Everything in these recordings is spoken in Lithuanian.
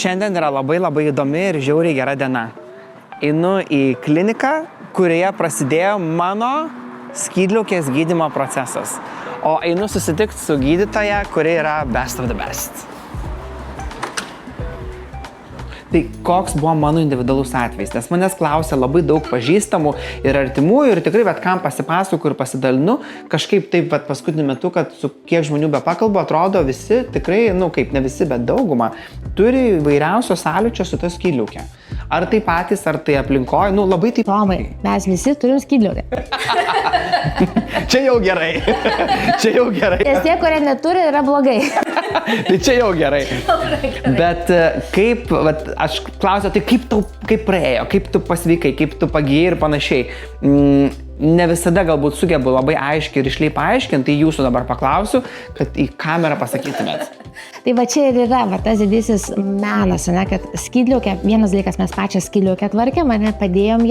Šiandien yra labai įdomi ir žiauriai gera diena. Einu į kliniką, kurioje prasidėjo mano skydliaukės gydymo procesas. O einu susitikti su gydytoja, kuri yra best of the best. Tai koks buvo mano individualus atvejis, nes manęs klausia labai daug pažįstamų ir artimųjų ir tikrai bet kam pasipasakoju ir pasidalinu, kažkaip taip bet paskutiniu metu, kad su kiek žmonių be pakalbu, atrodo visi tikrai, kaip ne visi, bet dauguma, turi įvairiausio sąlyčio su ta skydliauke. Ar tai patys, ar tai aplinkoje, labai taip. Tomai, mes visi turim skydliaukę. Čia jau gerai. Čia jau gerai. Nes tie, kurie neturi, yra blogai. Tai čia jau gerai. Bet kaip, aš klausiu, tai kaip praėjo, kaip tu pasveikai, kaip tu pagijai ir panašiai. Ne visada galbūt sugebu labai aiškiai ir išliai paaiškinti, tai jūsų dabar paklausiu, kad į kamerą pasakytumėt. Tai va čia ir yra tas didysis menas, kad skydliaukę, vienas dalykas mes pačią skydliaukę tvarkėm, padėjom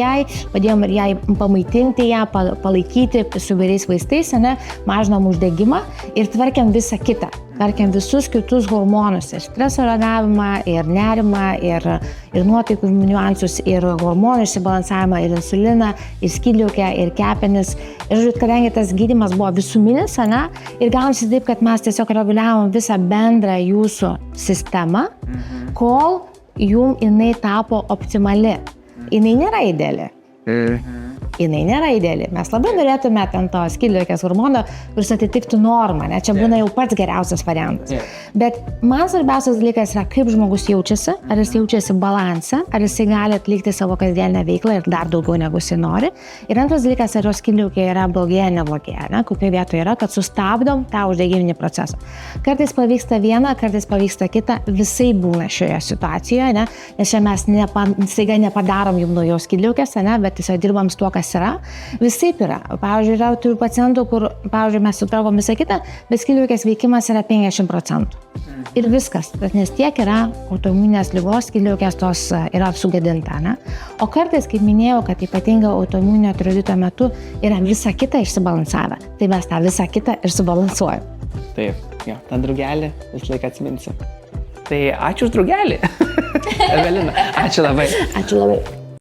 ir jai pamaitinti ją, palaikyti su vairiais vaistais, mažinom uždegimą ir tvarkėm visą kitą. Tvarkėm visus kitus hormonus, ir streso reagavimą, ir nerimą, ir nuotaikų niuansus, ir hormonų išsibalansavimą, ir insuliną, ir skydliaukę, ir kepenis. Ir kadangi tas gydymas buvo visuminis, ir gaunasi taip, kad mes tiesiog reguliavom visą bendrą jūsų sistemą, kol jinai tapo optimali. Jinai nėra ideali. Jinai nėra ideali. Mes labai norėtume ten to skydliaukės hormono, kuris atitiktų normą, čia būna jau pats geriausias variantas. Bet man svarbiausias dalykas yra, kaip žmogus jaučiasi, ar jis jaučiasi balansą, ar jis gali atlikti savo kasdienę veiklą ir dar daugiau negu jis nori. Ir antras dalykas, ar jo skydliaukė yra blogėja, neblogėja, kokioje vietoje yra, kad sustabdom tą uždegiminį procesą. Kartais pavyksta viena, kartais pavyksta kita, visai būna šioje situacijoje, nes čia mes staiga nepadarom jums naujos skydliaukės, bet tiesiog dirbam su tuo, kas yra. Visaip yra. Pavyzdžiui, turiu pacientų, kur, pavyzdžiui, mes sutvarkom visą kitą, bet skydliaukės veikimas yra 50%. Ir viskas, nes tiek yra autoimuninės ligos, skydliaukės tos yra sugadinta. O kartais, kaip minėjau, kad ypatinga autoimuninio tiroidito metu yra visa kita išsibalansavę, tai mes tą visą kitą ir subalansuojam. Taip, tą drugelį visą laiką atsiminsiu. Tai ačiū už drugelį. Evelina, ačiū labai. Ačiū labai.